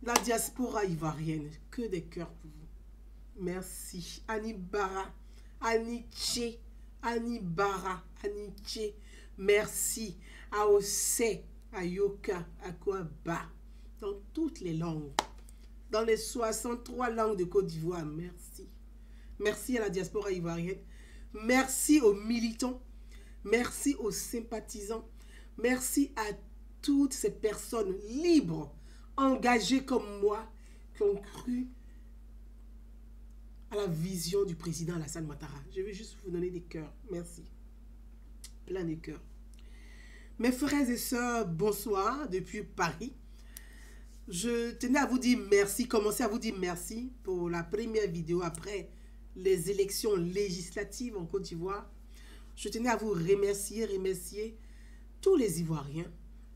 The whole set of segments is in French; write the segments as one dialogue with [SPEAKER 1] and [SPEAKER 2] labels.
[SPEAKER 1] La diaspora ivoirienne, que des cœurs pour vous. Merci. Annie Bara, Annie Tché, Annie Bara, Annie Tché. Merci. Aose, Ayoka, Akwaba. Dans toutes les langues. Dans les 63 langues de Côte d'Ivoire. Merci. Merci à la diaspora ivoirienne. Merci aux militants. Merci aux sympathisants. Merci à toutes ces personnes libres, engagées comme moi, qui ont cru à la vision du président Alassane Ouattara. Je vais juste vous donner des cœurs. Merci. Plein de cœurs. Mes frères et sœurs, bonsoir depuis Paris. Je tenais à vous dire merci, commencer à vous dire merci pour la première vidéo après les élections législatives en Côte d'Ivoire. Je tenais à vous remercier tous les Ivoiriens,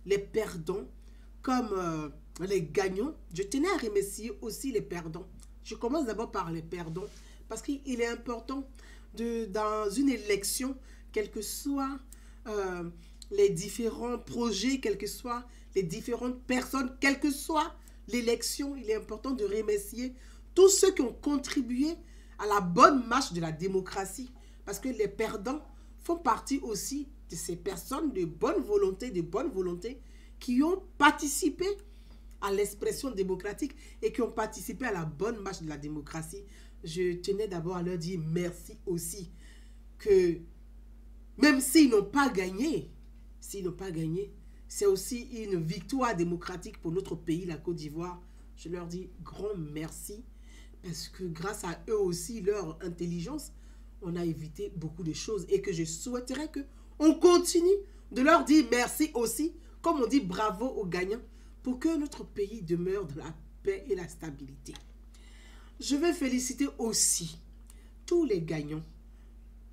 [SPEAKER 1] les perdants comme les gagnants. Je tenais à remercier aussi les perdants. Je commence d'abord par les perdants parce qu'il est important dans une élection, quels que soient les différents projets, quelles que soient les différentes personnes, quelle que soit l'élection, il est important de remercier tous ceux qui ont contribué à la bonne marche de la démocratie. Parce que les perdants font partie aussi de ces personnes de bonne volonté qui ont participé à l'expression démocratique et qui ont participé à la bonne marche de la démocratie. Je tenais d'abord à leur dire merci aussi que même s'ils n'ont pas gagné, c'est aussi une victoire démocratique pour notre pays, la Côte d'Ivoire. Je leur dis grand merci parce que grâce à eux aussi, leur intelligence, on a évité beaucoup de choses et que je souhaiterais qu'on continue de leur dire merci aussi, comme on dit bravo aux gagnants, pour que notre pays demeure dans la paix et la stabilité. Je veux féliciter aussi tous les gagnants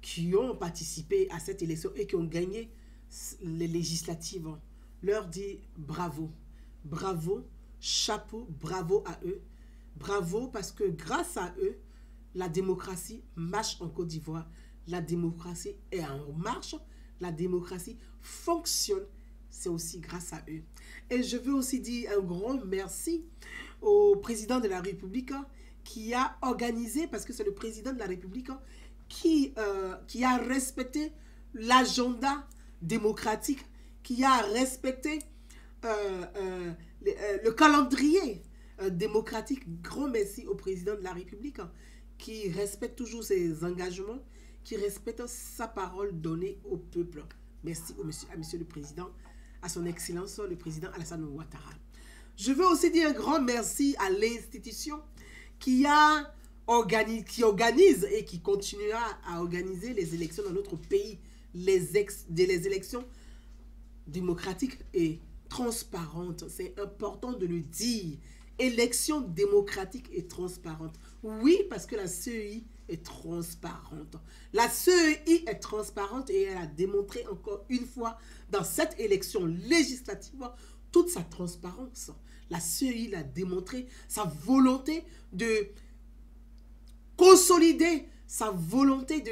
[SPEAKER 1] qui ont participé à cette élection et qui ont gagné les législatives. Leur dire bravo, bravo, chapeau, bravo à eux. Bravo parce que grâce à eux, la démocratie marche en Côte d'Ivoire. La démocratie est en marche. La démocratie fonctionne. C'est aussi grâce à eux. Et je veux aussi dire un grand merci au président de la République qui a organisé, parce que c'est le président de la République qui a respecté l'agenda démocratique, qui a respecté le calendrier démocratique. Grand merci au président de la République qui respecte toujours ses engagements, qui respecte sa parole donnée au peuple. Merci à monsieur le président, à son excellence le président Alassane Ouattara. Je veux aussi dire un grand merci à l'institution qui organise et qui continuera à organiser les élections dans notre pays, les élections démocratiques et transparentes. C'est important de le dire. Élections démocratiques et transparentes. Oui, parce que la CEI est transparente. La CEI est transparente et elle a démontré encore une fois dans cette élection législative toute sa transparence. La CEI a démontré sa volonté de consolider, sa volonté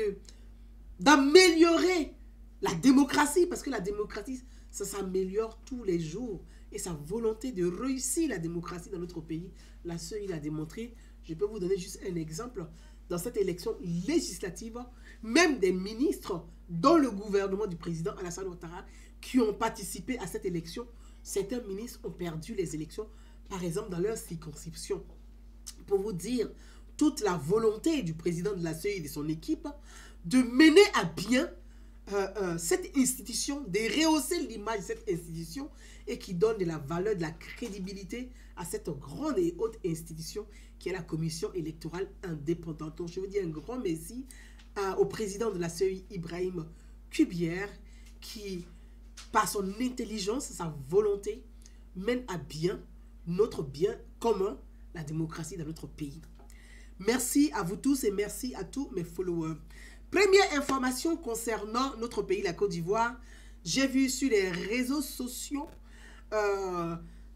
[SPEAKER 1] d'améliorer la démocratie, parce que la démocratie, ça s'améliore tous les jours. Et sa volonté de réussir la démocratie dans notre pays, la CEI l'a démontré. Je peux vous donner juste un exemple. Dans cette élection législative, même des ministres dans le gouvernement du président Alassane Ouattara qui ont participé à cette élection, certains ministres ont perdu les élections, par exemple dans leur circonscription. Pour vous dire toute la volonté du président de la CEI et de son équipe de mener à bien cette institution, de rehausser l'image de cette institution et qui donne de la valeur, de la crédibilité à cette grande et haute institution qui est la commission électorale indépendante. Donc, je veux dire un grand merci au président de la CEI, Ibrahim Kubière, qui, par son intelligence, sa volonté, mène à bien notre bien commun, la démocratie dans notre pays. Merci à vous tous et merci à tous mes followers. Première information concernant notre pays, la Côte d'Ivoire. J'ai vu sur les réseaux sociaux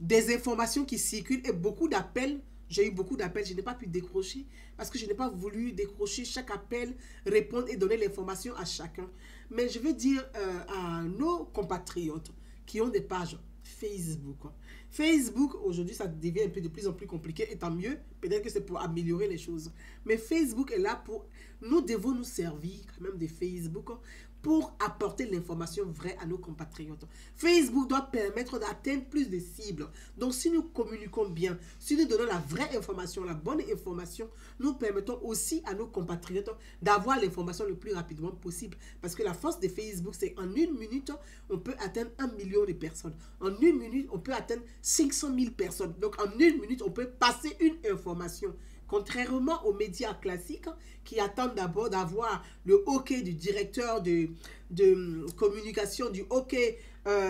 [SPEAKER 1] des informations qui circulent et beaucoup d'appels. J'ai eu beaucoup d'appels, je n'ai pas pu décrocher parce que je n'ai pas voulu décrocher chaque appel, répondre et donner l'information à chacun. Mais je veux dire à nos compatriotes qui ont des pages Facebook, Facebook, aujourd'hui, ça devient un peu de plus en plus compliqué, et tant mieux, peut-être que c'est pour améliorer les choses. Mais Facebook est là pour... Nous devons nous servir quand même de Facebook pour apporter l'information vraie à nos compatriotes. Facebook doit permettre d'atteindre plus de cibles. Donc, si nous communiquons bien, si nous donnons la vraie information, la bonne information, nous permettons aussi à nos compatriotes d'avoir l'information le plus rapidement possible. Parce que la force de Facebook, c'est en 1 minute, on peut atteindre 1 million de personnes. En 1 minute, on peut atteindre 500 000 personnes. Donc, en 1 minute, on peut passer une information. Contrairement aux médias classiques qui attendent d'abord d'avoir le OK du directeur de communication, du OK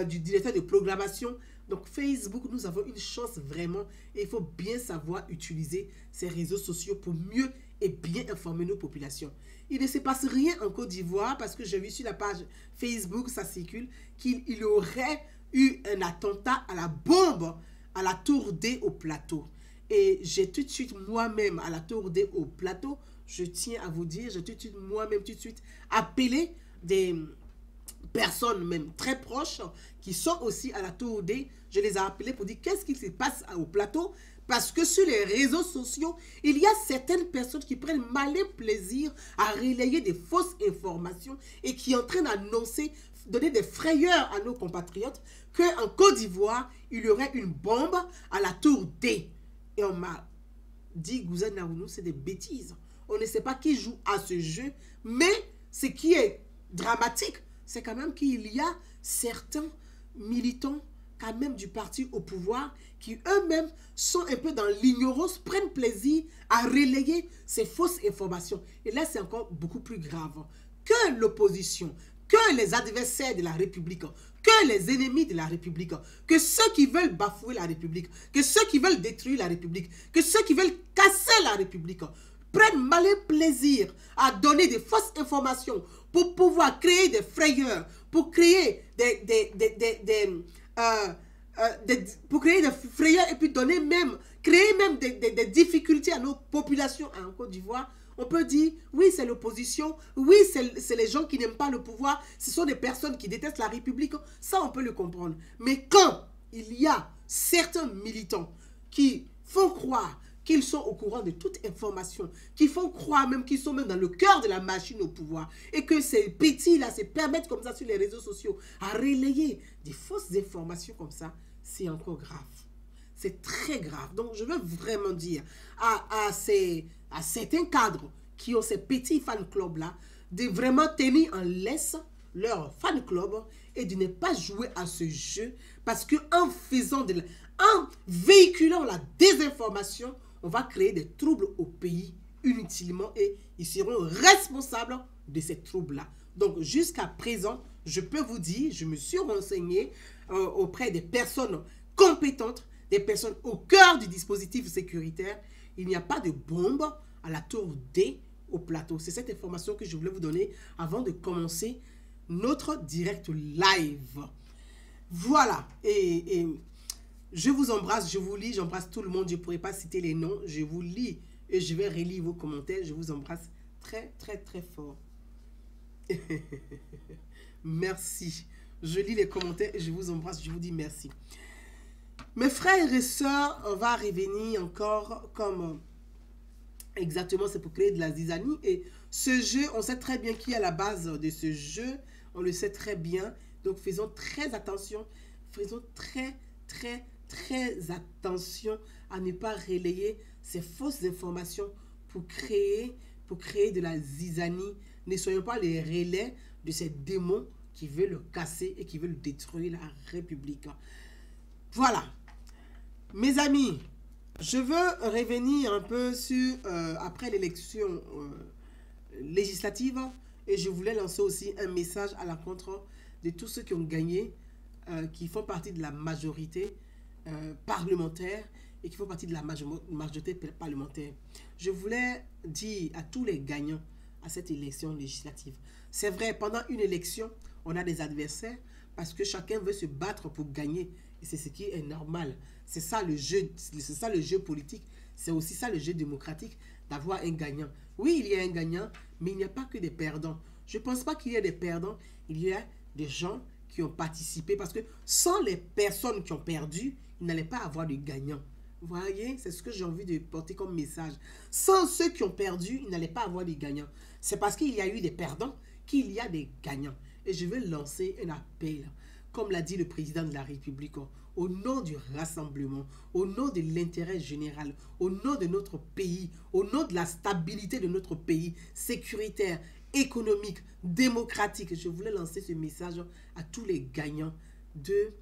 [SPEAKER 1] du directeur de programmation. Donc Facebook, nous avons une chance vraiment et il faut bien savoir utiliser ces réseaux sociaux pour mieux et bien informer nos populations. Il ne se passe rien en Côte d'Ivoire parce que j'ai vu sur la page Facebook, ça circule, qu'il y aurait eu un attentat à la bombe à la Tour D au Plateau. Et j'ai tout de suite moi-même à la Tour D au Plateau, je tiens à vous dire, j'ai tout de suite moi-même tout de suite appelé des personnes même très proches qui sont aussi à la Tour D. Je les ai appelés pour dire qu'est-ce qui se passe au Plateau. Parce que sur les réseaux sociaux, il y a certaines personnes qui prennent malin plaisir à relayer des fausses informations et qui sont en train d'annoncer, donner des frayeurs à nos compatriotes qu'en Côte d'Ivoire, il y aurait une bombe à la Tour D. Et on m'a dit, Gouzen Naounou, c'est des bêtises. On ne sait pas qui joue à ce jeu, mais ce qui est dramatique, c'est quand même qu'il y a certains militants quand même du parti au pouvoir qui eux-mêmes sont un peu dans l'ignorance, prennent plaisir à relayer ces fausses informations. Et là, c'est encore beaucoup plus grave. Que l'opposition, que les adversaires de la République, que les ennemis de la République, que ceux qui veulent bafouer la République, que ceux qui veulent détruire la République, que ceux qui veulent casser la République, prennent malin plaisir à donner des fausses informations pour pouvoir créer des frayeurs, pour créer pour créer des frayeurs et puis créer même des difficultés à nos populations en Côte d'Ivoire. On peut dire, oui, c'est l'opposition, oui, c'est les gens qui n'aiment pas le pouvoir, ce sont des personnes qui détestent la République, ça on peut le comprendre. Mais quand il y a certains militants qui font croire qu'ils sont au courant de toute information, qui font croire même qu'ils sont même dans le cœur de la machine au pouvoir, et que ces petits-là se permettent comme ça sur les réseaux sociaux à relayer des fausses informations comme ça, c'est encore grave. C'est très grave. Donc, je veux vraiment dire à certains cadres qui ont ces petits fan clubs-là de vraiment tenir en laisse leur fan club et de ne pas jouer à ce jeu parce qu'en véhiculant la désinformation, on va créer des troubles au pays inutilement et ils seront responsables de ces troubles-là. Donc, jusqu'à présent, je peux vous dire, je me suis renseigné auprès des personnes compétentes, des personnes au cœur du dispositif sécuritaire. Il n'y a pas de bombe à la Tour D au Plateau. C'est cette information que je voulais vous donner avant de commencer notre direct live. Voilà. Et je vous embrasse, je vous lis, j'embrasse tout le monde. Je ne pourrai pas citer les noms. Je vous lis et je vais relire vos commentaires. Je vous embrasse très, très, très fort. Merci. Je lis les commentaires et je vous embrasse. Je vous dis merci. Mes frères et sœurs, on va revenir encore comme exactement, c'est pour créer de la zizanie. Et ce jeu, on sait très bien qui est à la base de ce jeu. On le sait très bien. Donc, faisons très attention. Faisons très, très, très attention à ne pas relayer ces fausses informations pour créer de la zizanie. Ne soyons pas les relais de ces démons qui veulent le casser et qui veulent détruire la République. Voilà. Mes amis, je veux revenir un peu sur, après l'élection législative, et je voulais lancer aussi un message à l'encontre de tous ceux qui ont gagné, qui font partie de la majorité parlementaire et qui font partie de la majorité parlementaire. Je voulais dire à tous les gagnants à cette élection législative, c'est vrai, pendant une élection, on a des adversaires parce que chacun veut se battre pour gagner. Et c'est ce qui est normal. C'est ça le jeu politique. C'est aussi ça le jeu démocratique, d'avoir un gagnant. Oui, il y a un gagnant, mais il n'y a pas que des perdants. Je ne pense pas qu'il y ait des perdants. Il y a des gens qui ont participé, parce que sans les personnes qui ont perdu, il n'allait pas avoir de gagnants. Vous voyez, c'est ce que j'ai envie de porter comme message. Sans ceux qui ont perdu, il n'allait pas avoir de gagnants. C'est parce qu'il y a eu des perdants qu'il y a des gagnants. Et je veux lancer un appel, comme l'a dit le président de la République, au nom du rassemblement, au nom de l'intérêt général, au nom de notre pays, au nom de la stabilité de notre pays, sécuritaire, économique, démocratique. Je voulais lancer ce message à tous les gagnants de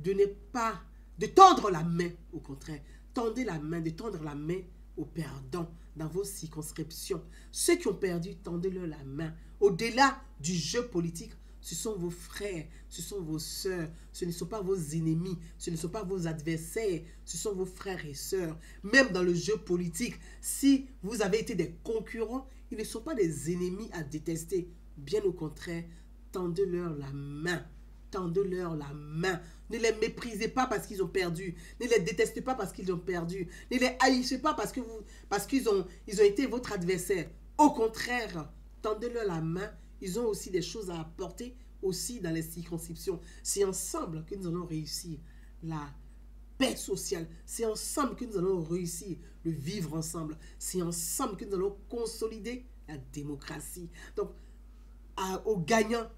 [SPEAKER 1] ne pas, de tendre la main, au contraire. Tendez la main, de tendre la main aux perdants dans vos circonscriptions. Ceux qui ont perdu, tendez-leur la main. Au-delà du jeu politique, ce sont vos frères, ce sont vos sœurs, ce ne sont pas vos ennemis, ce ne sont pas vos adversaires, ce sont vos frères et sœurs. Même dans le jeu politique, si vous avez été des concurrents, ils ne sont pas des ennemis à détester. Bien au contraire, tendez-leur la main. Tendez-leur la main. Ne les méprisez pas parce qu'ils ont perdu. Ne les détestez pas parce qu'ils ont perdu. Ne les haïssez pas parce qu'ils ont été votre adversaire. Au contraire, tendez-leur la main. Ils ont aussi des choses à apporter aussi dans les circonscriptions. C'est ensemble que nous allons réussir la paix sociale. C'est ensemble que nous allons réussir le vivre ensemble. C'est ensemble que nous allons consolider la démocratie. Donc, aux gagnants,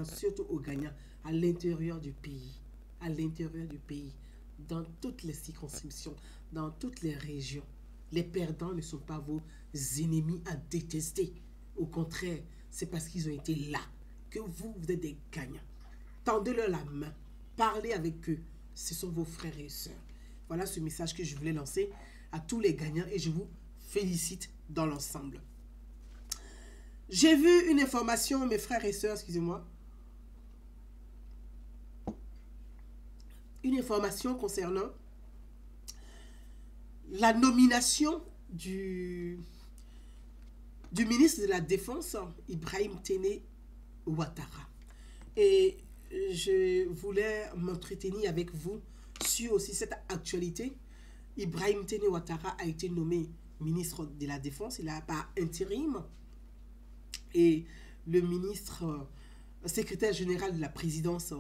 [SPEAKER 1] surtout aux gagnants, à l'intérieur du pays, dans toutes les circonscriptions, dans toutes les régions. Les perdants ne sont pas vos ennemis à détester. Au contraire, c'est parce qu'ils ont été là que vous êtes des gagnants. Tendez-leur la main, parlez avec eux. Ce sont vos frères et sœurs. Voilà ce message que je voulais lancer à tous les gagnants et je vous félicite dans l'ensemble. J'ai vu une information, mes frères et sœurs, excusez-moi. Une information concernant la nomination du ministre de la Défense, Ibrahim Téné Ouattara. Et je voulais m'entretenir avec vous sur aussi cette actualité. Ibrahim Téné Ouattara a été nommé ministre de la Défense, il a par intérim. Et le ministre, secrétaire général de la présidence,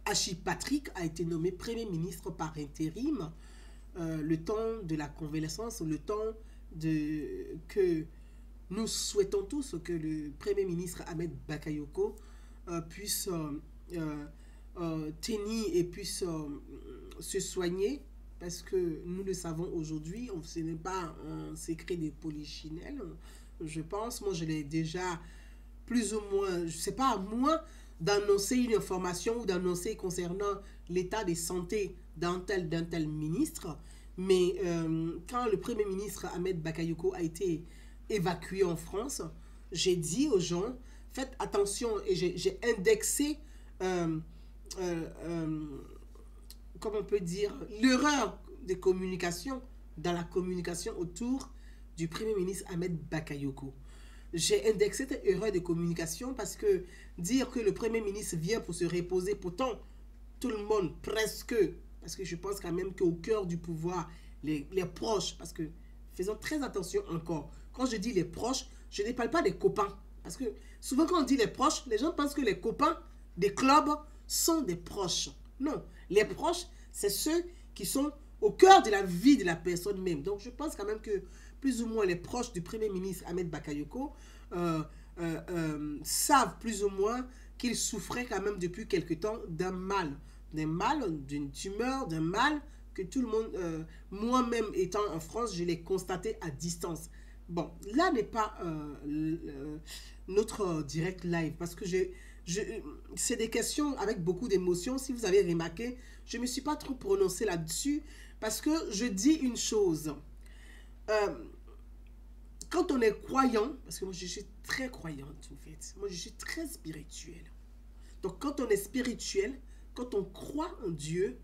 [SPEAKER 1] Achille Patrick, a été nommé Premier ministre par intérim. Le temps de la convalescence, le temps que nous souhaitons tous que le Premier ministre Ahmed Bakayoko puisse tenir et puisse se soigner, parce que nous le savons aujourd'hui, ce n'est pas un secret de polichinelle. Je pense, moi je l'ai déjà plus ou moins, je sais pas, à moi d'annoncer une information ou d'annoncer concernant l'état de santé d'un tel ministre, mais quand le Premier ministre Ahmed Bakayoko a été évacué en France, j'ai dit aux gens, faites attention, et j'ai indexé, comment on peut dire, l'erreur de communication dans la communication autour du Premier ministre Ahmed Bakayoko. J'ai indexé cette erreur de communication parce que dire que le Premier ministre vient pour se reposer, pourtant tout le monde presque, parce que je pense quand même qu'au cœur du pouvoir, les proches, parce que faisons très attention encore, quand je dis les proches, je ne parle pas des copains, parce que souvent quand on dit les proches, les gens pensent que les copains des clubs sont des proches. Non, les proches, c'est ceux qui sont au cœur de la vie de la personne même. Donc je pense quand même que plus ou moins les proches du Premier ministre Ahmed Bakayoko savent plus ou moins qu'il souffrait quand même depuis quelque temps d'un mal, d'une tumeur, d'un mal que tout le monde, moi-même étant en France, je l'ai constaté à distance. Bon, là n'est pas notre direct live, parce que c'est des questions avec beaucoup d'émotions. Si vous avez remarqué, je ne me suis pas trop prononcée là-dessus, parce que je dis une chose. Quand on est croyant, parce que moi je suis très croyante en fait, moi je suis très spirituelle. Donc quand on est spirituel, quand on croit en Dieu,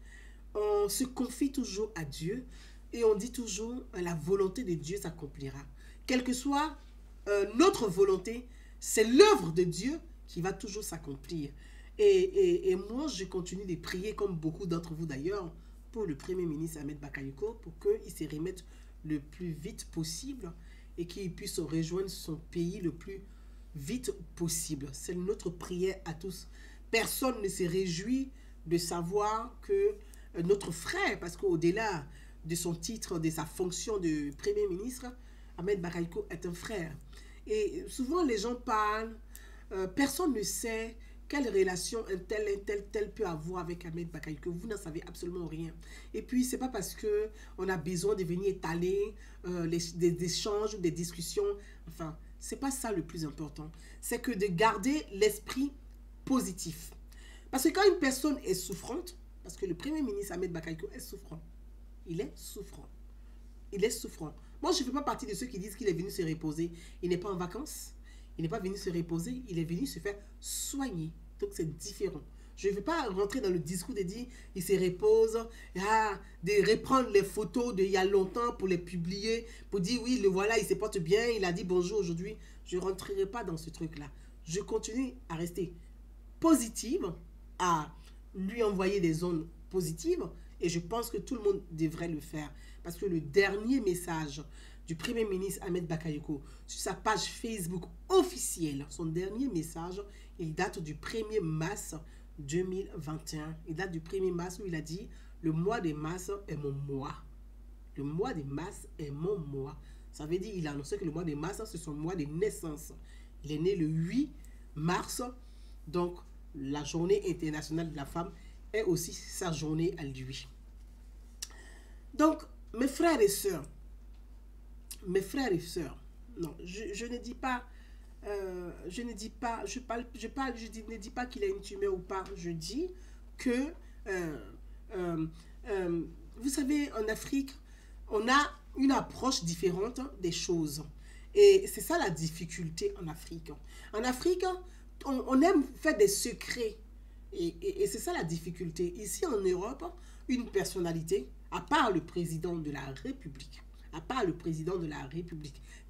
[SPEAKER 1] on se confie toujours à Dieu et on dit toujours la volonté de Dieu s'accomplira. Quelle que soit notre volonté, c'est l'œuvre de Dieu qui va toujours s'accomplir. Et moi je continue de prier, comme beaucoup d'entre vous d'ailleurs, pour le Premier ministre Ahmed Bakayoko, pour qu'il se remette le plus vite possible et qu'il puisse rejoindre son pays le plus vite possible. C'est notre prière à tous. Personne ne se réjouit de savoir que notre frère, parce qu'au-delà de son titre, de sa fonction de Premier ministre, Ahmed Bakayoko est un frère. Et souvent les gens parlent, personne ne sait quelle relation un tel peut avoir avec Ahmed Bakayoko. Vous n'en savez absolument rien. Et puis, c'est pas parce qu'on a besoin de venir étaler des échanges ou des discussions. Enfin, c'est pas ça le plus important. C'est que de garder l'esprit positif. Parce que quand une personne est souffrante, parce que le Premier ministre Ahmed Bakayoko est souffrant. Il est souffrant. Il est souffrant. Moi, je ne fais pas partie de ceux qui disent qu'il est venu se reposer. Il n'est pas en vacances. Il n'est pas venu se reposer. Il est venu se faire soigner. Donc, c'est différent. Je ne vais pas rentrer dans le discours de dire il se repose, de reprendre les photos d'il y a longtemps pour les publier, pour dire oui, le voilà, il se porte bien, il a dit bonjour aujourd'hui. Je ne rentrerai pas dans ce truc-là. Je continue à rester positive, à lui envoyer des ondes positives, et je pense que tout le monde devrait le faire. Parce que le dernier message du Premier ministre Ahmed Bakayoko sur sa page Facebook officielle, son dernier message, il date du 1er mars 2021. Il date du 1er mars où il a dit « Le mois de mars est mon mois. Le mois de mars est mon mois. » Ça veut dire qu'il a annoncé que le mois de mars, c'est son mois de naissance. Il est né le 8 mars, donc la journée internationale de la femme est aussi sa journée à lui. Donc, mes frères et sœurs, non, je ne dis pas, je ne dis pas qu'il a une tumeur ou pas, je dis que, vous savez, en Afrique, on a une approche différente des choses. Et c'est ça la difficulté en Afrique. En Afrique, on aime faire des secrets. Et c'est ça la difficulté. Ici en Europe, une personnalité, à part le président de la République,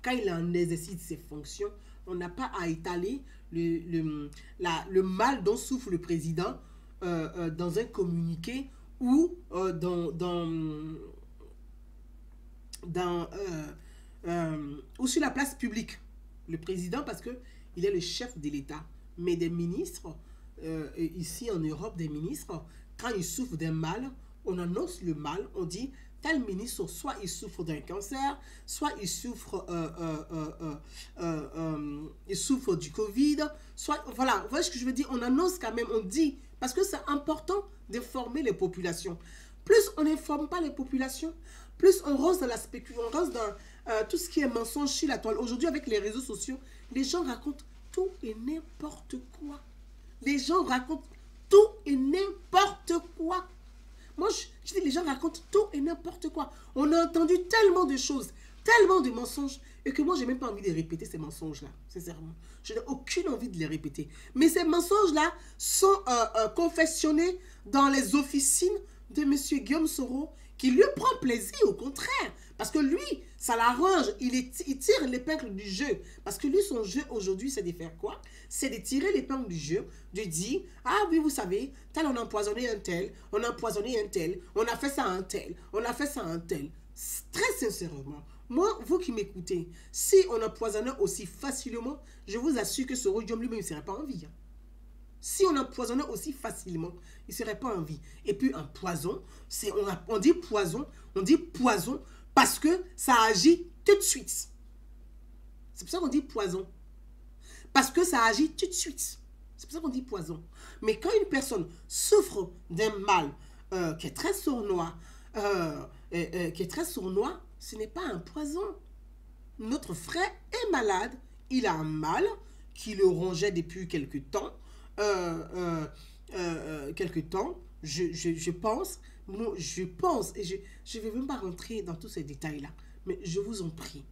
[SPEAKER 1] quand il en exercice ses fonctions, on n'a pas à étaler le mal dont souffre le président dans un communiqué ou ou sur la place publique. Le président, parce qu'il est le chef de l'État. Mais des ministres, ici en Europe, des ministres, quand ils souffrent d'un mal, on annonce le mal, on dit tel ministre, soit il souffre d'un cancer, soit il souffre du Covid, soit, voilà, vous voyez ce que je veux dire, on annonce quand même, on dit, parce que c'est important d'informer les populations. Plus on n'informe pas les populations, plus on rose dans la spéculation, on rose dans tout ce qui est mensonge sur la toile. Aujourd'hui, avec les réseaux sociaux, les gens racontent tout et n'importe quoi. Les gens racontent tout et n'importe quoi. Moi, je dis, les gens racontent tout et n'importe quoi. On a entendu tellement de choses, tellement de mensonges, et que moi, je n'ai même pas envie de répéter ces mensonges-là, sincèrement. Je n'ai aucune envie de les répéter. Mais ces mensonges-là sont confessionnés dans les officines de M. Guillaume Soro, qui lui prend plaisir, au contraire. Parce que lui, ça l'arrange. Il tire l'épingle du jeu. Parce que lui, son jeu aujourd'hui, c'est de faire quoi? C'est de tirer l'épingle du jeu, de dire, ah oui, vous savez, tel on a empoisonné un tel, on a empoisonné un tel, on a fait ça à un tel, on a fait ça à un tel. Très sincèrement, moi, vous qui m'écoutez, si on empoisonnait aussi facilement, je vous assure que ce rhodium lui-même ne serait pas en vie. Hein. Si on empoisonnait aussi facilement, il ne serait pas en vie. Et puis un poison, on dit poison parce que ça agit tout de suite. C'est pour ça qu'on dit poison. Parce que ça agit tout de suite. C'est pour ça qu'on dit poison. Mais quand une personne souffre d'un mal qui est très sournois, ce n'est pas un poison. Notre frère est malade. Il a un mal qui le rongeait depuis quelque temps. Je pense, et je ne vais même pas rentrer dans tous ces détails-là, mais je vous en prie,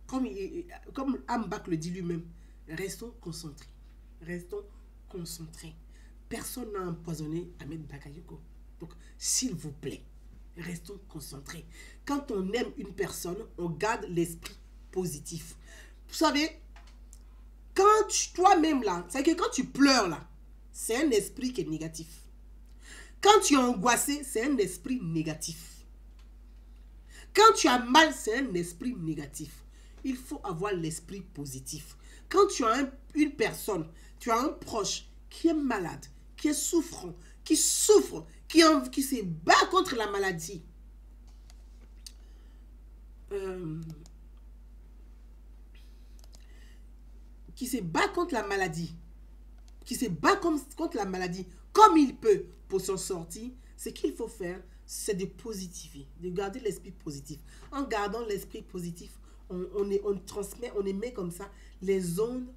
[SPEAKER 1] comme Ambak le dit lui-même, restons concentrés. Restons concentrés. Personne n'a empoisonné Ahmed Bakayoko. Donc, s'il vous plaît, restons concentrés. Quand on aime une personne, on garde l'esprit positif. Vous savez, quand toi-même là, c'est que quand tu pleures là, c'est un esprit qui est négatif. Quand tu es angoissé, c'est un esprit négatif. Quand tu as mal, c'est un esprit négatif. Il faut avoir l'esprit positif. Quand tu as une personne, tu as un proche qui est malade, qui est souffrant, qui souffre, qui se bat contre la maladie, qui se bat contre la maladie, comme il peut pour s'en sortir, ce qu'il faut faire, c'est de positiver, de garder l'esprit positif. En gardant l'esprit positif, on transmet, on émet comme ça les ondes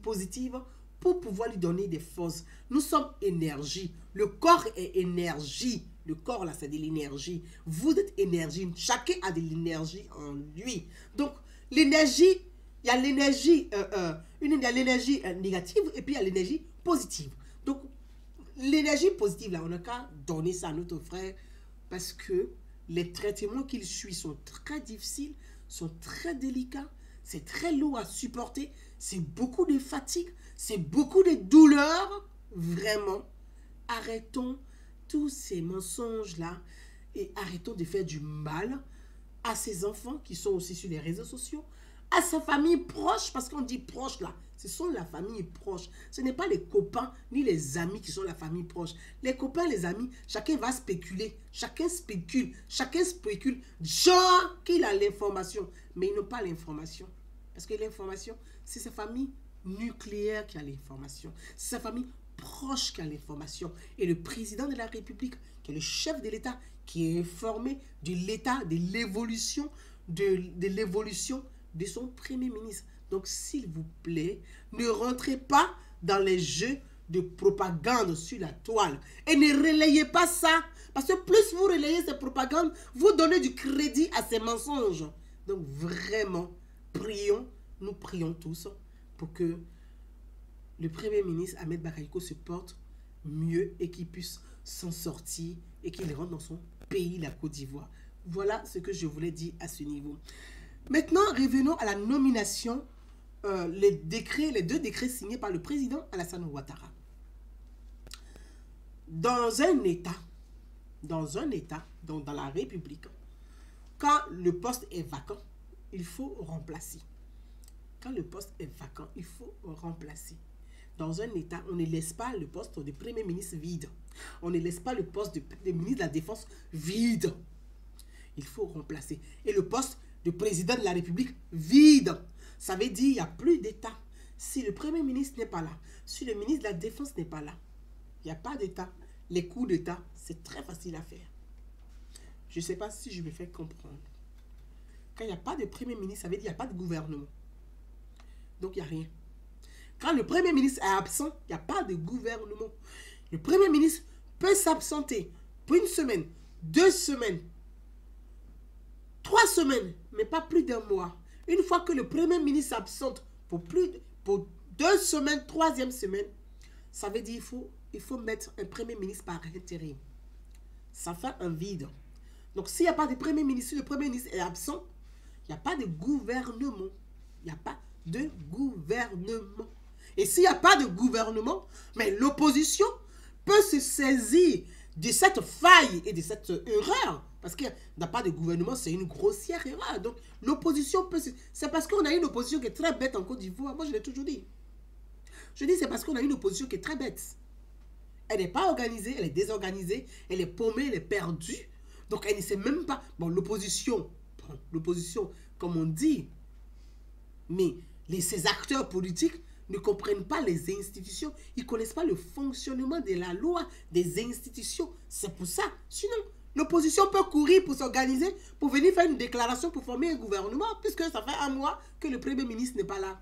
[SPEAKER 1] positives pour pouvoir lui donner des forces. Nous sommes énergie. Le corps est énergie. Le corps, là, c'est de l'énergie. Vous êtes énergie. Chacun a de l'énergie en lui. Donc, l'énergie, il y a l'énergie négative et puis il y a l'énergie positive. Donc, l'énergie positive, là, on n'a qu'à donner ça à notre frère parce que les traitements qu'il suit sont très difficiles, sont très délicats, c'est très lourd à supporter, c'est beaucoup de fatigue, c'est beaucoup de douleurs. Vraiment, arrêtons tous ces mensonges-là et arrêtons de faire du mal à ces enfants qui sont aussi sur les réseaux sociaux, à sa famille proche, parce qu'on dit proche là, ce sont la famille proche. Ce n'est pas les copains ni les amis qui sont la famille proche. Les copains, les amis, chacun va spéculer. Chacun spécule. Genre qu'il a l'information. Mais ils n'ont pas l'information. Parce que l'information, c'est sa famille nucléaire qui a l'information. C'est sa famille proche qui a l'information. Et le président de la République, qui est le chef de l'État, qui est informé de l'État, de l'évolution, de son premier ministre. Donc, s'il vous plaît, ne rentrez pas dans les jeux de propagande sur la toile. Et ne relayez pas ça. Parce que plus vous relayez ces propagandes, vous donnez du crédit à ces mensonges. Donc, vraiment, nous prions tous pour que le Premier ministre Ahmed Bakayoko se porte mieux et qu'il puisse s'en sortir et qu'il rentre dans son pays, la Côte d'Ivoire. Voilà ce que je voulais dire à ce niveau. Maintenant, revenons à la nomination, les deux décrets signés par le président Alassane Ouattara. Dans un État, donc dans la République, quand le poste est vacant, il faut remplacer. Quand le poste est vacant, il faut remplacer. Dans un État, on ne laisse pas le poste de Premier ministre vide. On ne laisse pas le poste de ministre de la Défense vide. Il faut remplacer. Et le poste de président de la République vide. Ça veut dire qu'il n'y a plus d'État. Si le Premier ministre n'est pas là, si le ministre de la Défense n'est pas là, il n'y a pas d'État. Les coups d'État, c'est très facile à faire. Je ne sais pas si je me fais comprendre. Quand il n'y a pas de Premier ministre, ça veut dire qu'il n'y a pas de gouvernement. Donc, il n'y a rien. Quand le Premier ministre est absent, il n'y a pas de gouvernement. Le Premier ministre peut s'absenter pour 1 semaine, 2 semaines, 3 semaines, mais pas plus d'1 mois. Une fois que le Premier ministre s'absente pour 2 semaines, 3e semaine, ça veut dire qu'il faut mettre un Premier ministre par intérim. Ça fait un vide. Donc, s'il n'y a pas de Premier ministre, si le Premier ministre est absent, il n'y a pas de gouvernement. Il n'y a pas de gouvernement. Et s'il n'y a pas de gouvernement, mais l'opposition peut se saisir de cette faille et de cette erreur. Parce qu'il n'y a pas de gouvernement, c'est une grossière erreur. Donc, l'opposition peut... C'est parce qu'on a une opposition qui est très bête en Côte d'Ivoire. Moi, je l'ai toujours dit. Je dis c'est parce qu'on a une opposition qui est très bête. Elle n'est pas organisée, elle est désorganisée, elle est paumée, elle est perdue. Donc, elle ne sait même pas... Bon, l'opposition, comme on dit, mais ces acteurs politiques ne comprennent pas les institutions. Ils ne connaissent pas le fonctionnement de la loi, des institutions. C'est pour ça. Sinon, l'opposition peut courir pour s'organiser, pour venir faire une déclaration pour former un gouvernement, puisque ça fait 1 mois que le Premier ministre n'est pas là.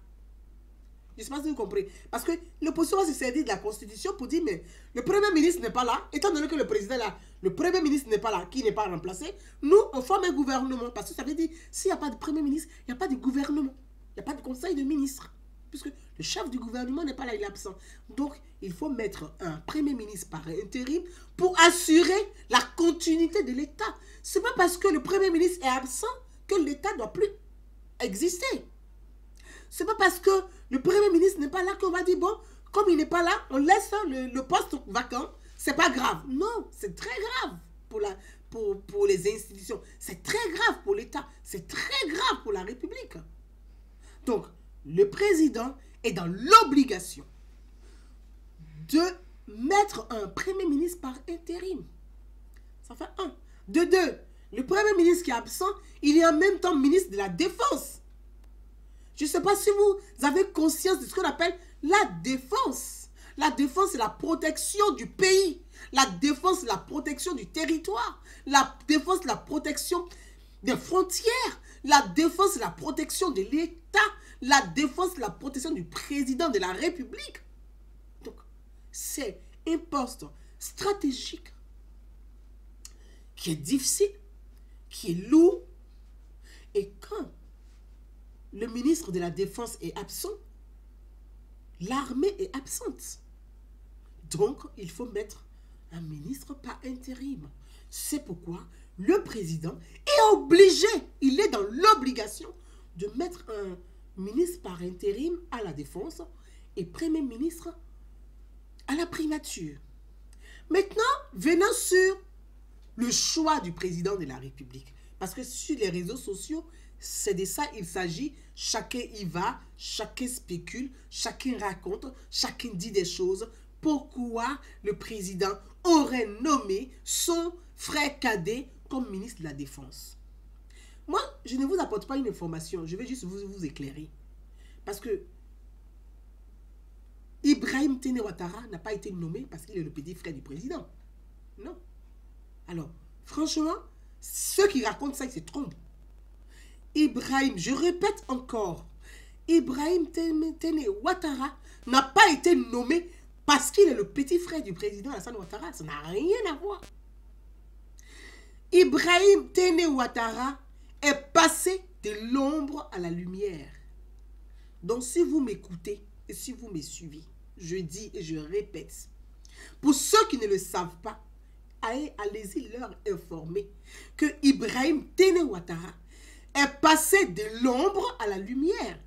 [SPEAKER 1] Je ne sais pas si vous comprenez. Parce que l'opposition va se servir de la Constitution pour dire, mais le Premier ministre n'est pas là, étant donné que le président est là, le Premier ministre n'est pas là, qui n'est pas remplacé, nous, on forme un gouvernement. Parce que ça veut dire, s'il n'y a pas de Premier ministre, il n'y a pas de gouvernement. Il n'y a pas de conseil de ministres. Puisque le chef du gouvernement n'est pas là, il est absent. Donc, il faut mettre un Premier ministre par intérim pour assurer la continuité de l'État. Ce n'est pas parce que le Premier ministre est absent que l'État ne doit plus exister. Ce n'est pas parce que le Premier ministre n'est pas là qu'on va dire, bon, comme il n'est pas là, on laisse le poste vacant. Ce n'est pas grave. Non, c'est très grave pour les institutions. C'est très grave pour l'État. C'est très grave pour la République. Donc, le président est dans l'obligation de mettre un premier ministre par intérim. Ça fait un. De deux, le premier ministre qui est absent, il est en même temps ministre de la Défense. Je ne sais pas si vous avez conscience de ce qu'on appelle la défense. La défense, c'est la protection du pays. La défense, c'est la protection du territoire. La défense, c'est la protection des frontières. La défense, c'est la protection de l'État. La défense, c'est la protection du président de la République. Donc, c'est un poste stratégique qui est difficile, qui est lourd. Et quand le ministre de la Défense est absent, l'armée est absente. Donc, il faut mettre un ministre par intérim. C'est pourquoi le président est obligé, il est dans l'obligation de mettre un ministre par intérim à la Défense et premier ministre à la primature. Maintenant, venons sur le choix du président de la République. Parce que sur les réseaux sociaux, c'est de ça il s'agit. Chacun y va, chacun spécule, chacun raconte, chacun dit des choses. Pourquoi le président aurait nommé son frère cadet comme ministre de la Défense? Moi, je ne vous apporte pas une information. Je vais juste vous éclairer. Parce que Ibrahim Téné Ouattara n'a pas été nommé parce qu'il est le petit frère du président. Non. Alors, franchement, ceux qui racontent ça, ils se trompent. Ibrahim, je répète encore, Ibrahim Téné Ouattara n'a pas été nommé parce qu'il est le petit frère du président Alassane Ouattara. Ça n'a rien à voir. Ibrahim Téné Ouattara est passé de l'ombre à la lumière. Donc, si vous m'écoutez et si vous me suivez, je dis et je répète, pour ceux qui ne le savent pas, allez-y leur informer que Ibrahim Téné Ouattara est passé de l'ombre à la lumière.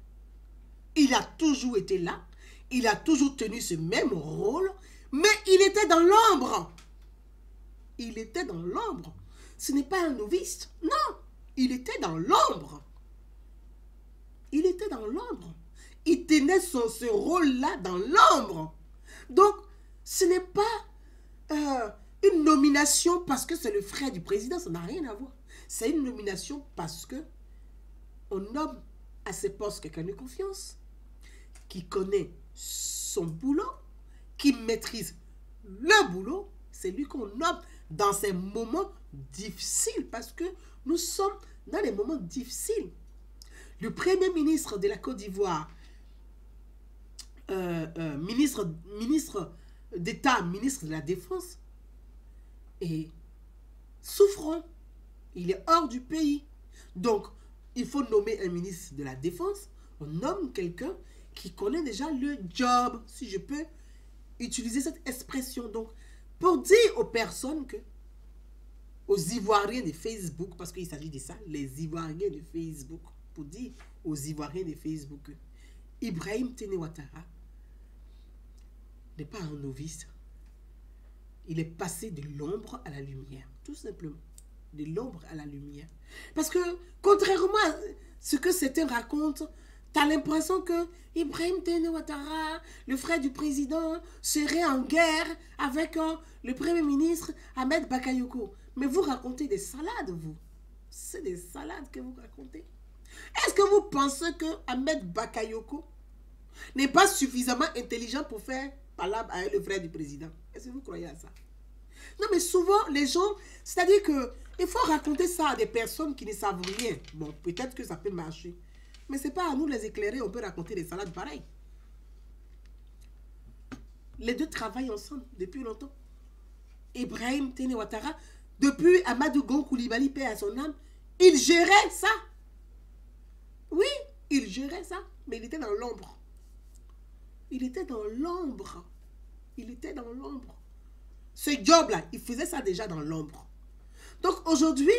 [SPEAKER 1] Il a toujours été là, il a toujours tenu ce même rôle, mais il était dans l'ombre. Il était dans l'ombre. Ce n'est pas un novice, non, il était dans l'ombre. Il était dans l'ombre. Il tenait ce rôle-là dans l'ombre. Donc, ce n'est pas une nomination parce que c'est le frère du président, ça n'a rien à voir. C'est une nomination parce que on nomme à ces postes quelqu'un de confiance, qui connaît son boulot, qui maîtrise le boulot. C'est lui qu'on nomme dans ces moments difficiles parce que nous sommes dans des moments difficiles. Le premier ministre de la Côte d'Ivoire, ministre d'État, ministre de la Défense, est souffrant. Il est hors du pays. Donc, il faut nommer un ministre de la Défense. On nomme quelqu'un qui connaît déjà le job, si je peux utiliser cette expression. Donc, pour dire aux personnes que, aux Ivoiriens de Facebook, parce qu'il s'agit de ça, les Ivoiriens de Facebook, pour dire aux Ivoiriens de Facebook que Ibrahim Téné Ouattara n'est pas un novice. Il est passé de l'ombre à la lumière, tout simplement. De l'ombre à la lumière. Parce que, contrairement à ce que certains racontent, tu as l'impression que Ibrahim Téné Ouattara, le frère du président, serait en guerre avec le premier ministre Ahmed Bakayoko. Mais vous racontez des salades, vous. C'est des salades que vous racontez. Est-ce que vous pensez que Ahmed Bakayoko n'est pas suffisamment intelligent pour faire palabre avec le frère du président? Est-ce que vous croyez à ça? Non, mais souvent, les gens, c'est-à-dire que il faut raconter ça à des personnes qui ne savent rien. Bon, peut-être que ça peut marcher. Mais ce n'est pas à nous les éclairer, on peut raconter des salades pareilles. Les deux travaillent ensemble depuis longtemps. Ibrahim Téné Ouattara, depuis Amadou Gon Coulibaly, paix à son âme, il gérait ça. Oui, il gérait ça, mais il était dans l'ombre. Il était dans l'ombre. Il était dans l'ombre. Ce job-là, il faisait ça déjà dans l'ombre. Donc aujourd'hui,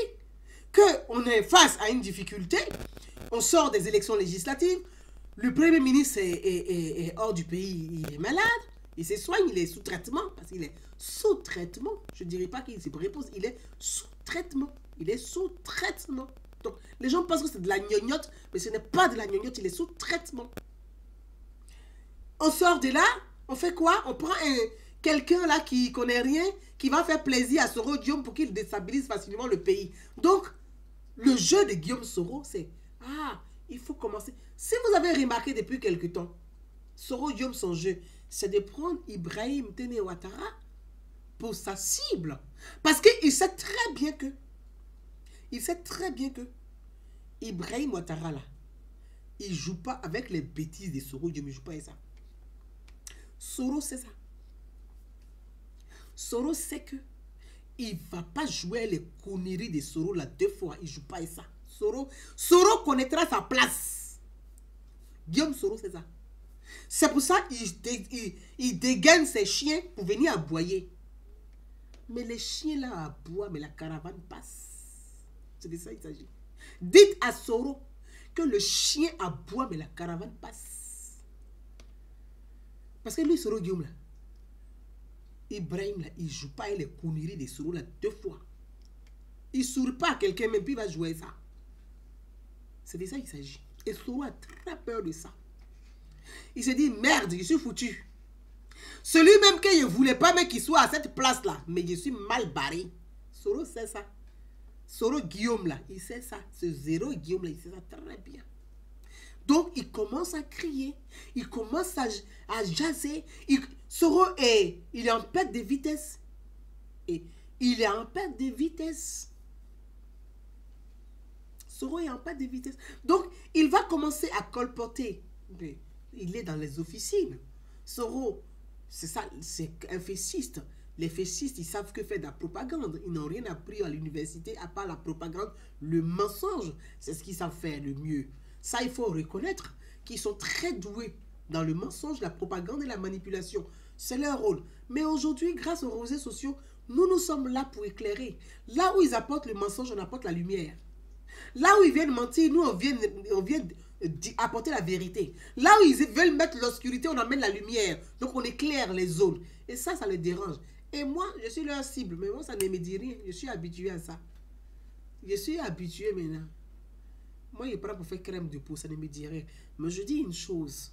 [SPEAKER 1] qu'on est face à une difficulté, on sort des élections législatives, le premier ministre est hors du pays, il est malade, il se soigne, il est sous traitement, parce qu'il est sous traitement. Je ne dirais pas qu'il se repose, il est sous traitement. Il est sous traitement. Donc les gens pensent que c'est de la gnognotte, mais ce n'est pas de la gnognotte, il est sous traitement. On sort de là, on fait quoi? On prend quelqu'un là qui connaît rien, qui va faire plaisir à Soro Guillaume pour qu'il déstabilise facilement le pays. Donc, le jeu de Guillaume Soro, c'est, il faut commencer. Si vous avez remarqué depuis quelque temps, Soro Guillaume, son jeu, c'est de prendre Ibrahim Téné Ouattara pour sa cible. Parce qu'il sait très bien que, Ibrahim Ouattara là, il ne joue pas avec les bêtises de Soro Guillaume, il ne joue pas avec ça. Soro sait ça. Soro sait que il ne va pas jouer les conneries de Soro là 2 fois. Il ne joue pas avec ça. Soro connaîtra sa place. Guillaume Soro, c'est ça. C'est pour ça qu'il dégaine ses chiens pour venir aboyer. Mais les chiens là aboient, mais la caravane passe. C'est de ça qu'il s'agit. Dites à Soro que le chien aboie, mais la caravane passe. Parce que lui, Soro Guillaume là, Ibrahim là, il ne joue pas avec les conneries de Soro là 2 fois. Il ne sourit pas à quelqu'un, même puis il va jouer ça. C'est de ça qu'il s'agit. Et Soro a très peur de ça. Il se dit, merde, je suis foutu. Celui même que je ne voulais pas, mais qu'il soit à cette place-là, mais je suis mal barré. Soro sait ça. Soro Guillaume là, il sait ça. Ce zéro Guillaume là, il sait ça très bien. Donc, il commence à crier. Il commence à jaser. Soro il est en perte de vitesse. Et il est en perte de vitesse. Soro est en perte de vitesse. Donc, il va commencer à colporter. Il est dans les officines. Soro, c'est ça, c'est un fessiste. Les fessistes, ils savent que faire de la propagande. Ils n'ont rien appris à l'université à part la propagande, le mensonge. C'est ce qu'ils savent faire le mieux. Ça, il faut reconnaître qu'ils sont très doués dans le mensonge, la propagande et la manipulation. C'est leur rôle. Mais aujourd'hui, grâce aux réseaux sociaux, nous sommes là pour éclairer. Là où ils apportent le mensonge, on apporte la lumière. Là où ils viennent mentir, nous, on vient apporter la vérité. Là où ils veulent mettre l'obscurité, on amène la lumière. Donc, on éclaire les zones. Et ça les dérange. Et moi, je suis leur cible. Mais moi, ça ne me dit rien. Je suis habitué à ça. Je suis habitué maintenant. Moi, je prends pour faire crème de peau, ça ne me dit rien. Mais je dis une chose.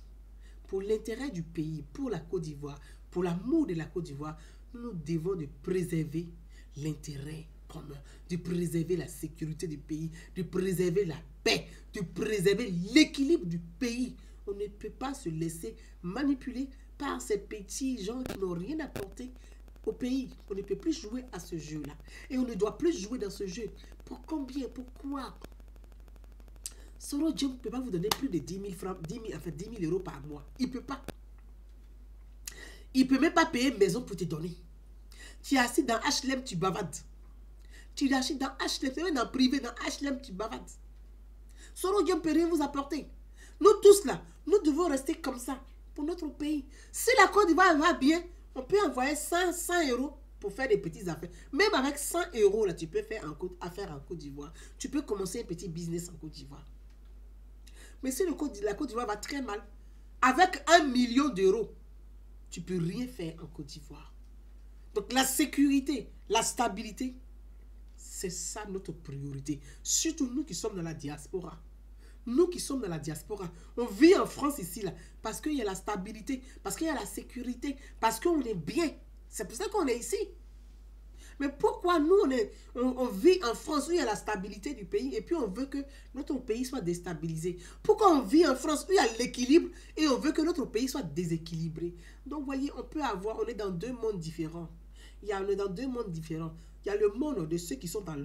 [SPEAKER 1] Pour l'intérêt du pays, pour la Côte d'Ivoire, pour l'amour de la Côte d'Ivoire, nous devons de préserver l'intérêt commun, de préserver la sécurité du pays, de préserver la paix, de préserver l'équilibre du pays. On ne peut pas se laisser manipuler par ces petits gens qui n'ont rien apporté au pays. On ne peut plus jouer à ce jeu-là. Et on ne doit plus jouer dans ce jeu. Pour combien? Pourquoi? Soro Guillaume ne peut pas vous donner plus de 10 000 francs, 10 000 euros par mois. Il ne peut pas. Il ne peut même pas payer une maison pour te donner. Tu es assis dans HLM, tu bavades. Tu es assis dans HLM, tu es dans privé, dans HLM, tu bavades. Soro Guillaume ne peut rien vous apporter. Nous tous là, nous devons rester comme ça pour notre pays. Si la Côte d'Ivoire va bien, on peut envoyer 100 euros pour faire des petites affaires. Même avec 100 euros, là, tu peux faire affaire en Côte d'Ivoire. Tu peux commencer un petit business en Côte d'Ivoire. Mais si la Côte d'Ivoire va très mal, avec 1 million d'euros, tu ne peux rien faire en Côte d'Ivoire. Donc la sécurité, la stabilité, c'est ça notre priorité. Surtout nous qui sommes dans la diaspora. Nous qui sommes dans la diaspora, on vit en France ici, là, parce qu'il y a la stabilité, parce qu'il y a la sécurité, parce qu'on est bien. C'est pour ça qu'on est ici. Mais pourquoi nous, on vit en France où il y a la stabilité du pays et puis on veut que notre pays soit déstabilisé? Pourquoi on vit en France où il y a l'équilibre et on veut que notre pays soit déséquilibré? Donc, vous voyez, on est dans 2 mondes différents. On est dans 2 mondes différents. Il y a le monde de ceux qui sont dans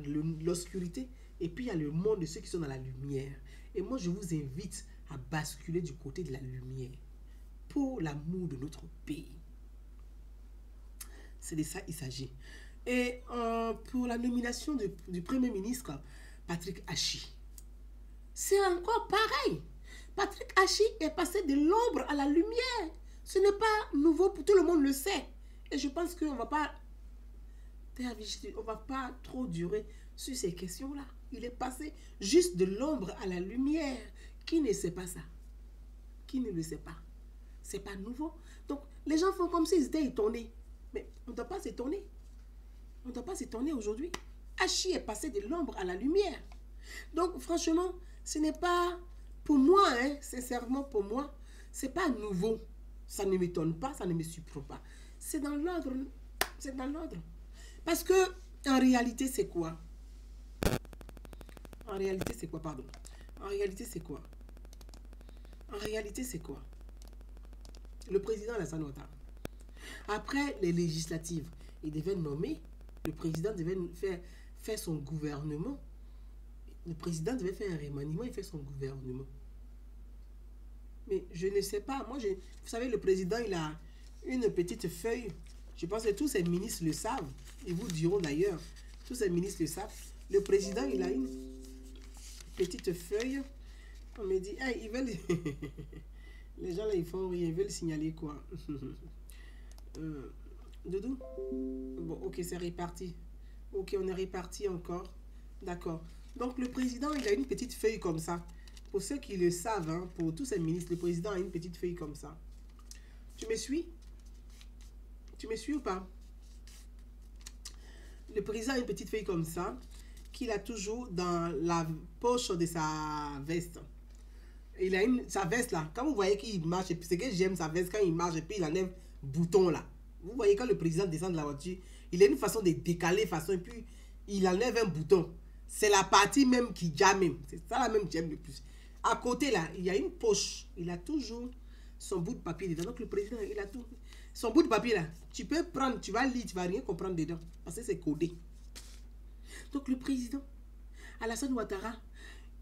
[SPEAKER 1] l'obscurité et puis il y a le monde de ceux qui sont dans la lumière. Et moi, je vous invite à basculer du côté de la lumière pour l'amour de notre pays. C'est de ça qu'il s'agit. Et pour la nomination du Premier ministre, Patrick Hachi, c'est encore pareil. Patrick Hachi est passé de l'ombre à la lumière. Ce n'est pas nouveau, pour tout le monde le sait. Et je pense qu'on ne va pas trop durer sur ces questions-là. Il est passé juste de l'ombre à la lumière. Qui ne sait pas ça? Qui ne le sait pas? Ce n'est pas nouveau. Donc, les gens font comme s'ils étaient étonnés. Mais on ne doit pas s'étonner. On ne doit pas s'étonner aujourd'hui. Hachi est passé de l'ombre à la lumière. Donc, franchement, ce n'est pas, pour moi, sincèrement pour moi, ce n'est pas nouveau. Ça ne m'étonne pas, ça ne me surprend pas. C'est dans l'ordre. C'est dans l'ordre. Parce que, en réalité, c'est quoi? En réalité, c'est quoi, pardon? En réalité, c'est quoi? En réalité, c'est quoi? Le président Alassane Ouattara. Après les législatives, il devait nommer, le président devait faire son gouvernement. Le président devait faire un remaniement, il fait son gouvernement. Mais je ne sais pas, moi, vous savez, le président, il a une petite feuille. Je pense que tous ses ministres le savent. Ils vous diront d'ailleurs, tous ses ministres le savent. Le président, il a une petite feuille. On me dit, hey, ils veulent... Les gens là, ils font rien, ils veulent signaler quoi? Doudou? Bon, ok, c'est réparti. Ok, on est réparti encore. D'accord. Donc, le président, il a une petite feuille comme ça. Pour ceux qui le savent, hein, pour tous ces ministres, le président a une petite feuille comme ça. Tu me suis? Tu me suis ou pas? Le président a une petite feuille comme ça, qu'il a toujours dans la poche de sa veste. Il a sa veste là. Quand vous voyez qu'il marche, et puis c'est que j'aime sa veste, quand il marche et puis il enlève bouton là. Vous voyez quand le président descend de la voiture, il a une façon de décaler, façon, et puis il enlève un bouton. C'est la partie même qui jamme. C'est ça la même que j'aime le plus. À côté là, il y a une poche. Il a toujours son bout de papier dedans. Donc le président, il a tout. Son bout de papier là, tu peux prendre, tu vas lire, tu vas rien comprendre dedans. Parce que c'est codé. Donc le président, Alassane Ouattara,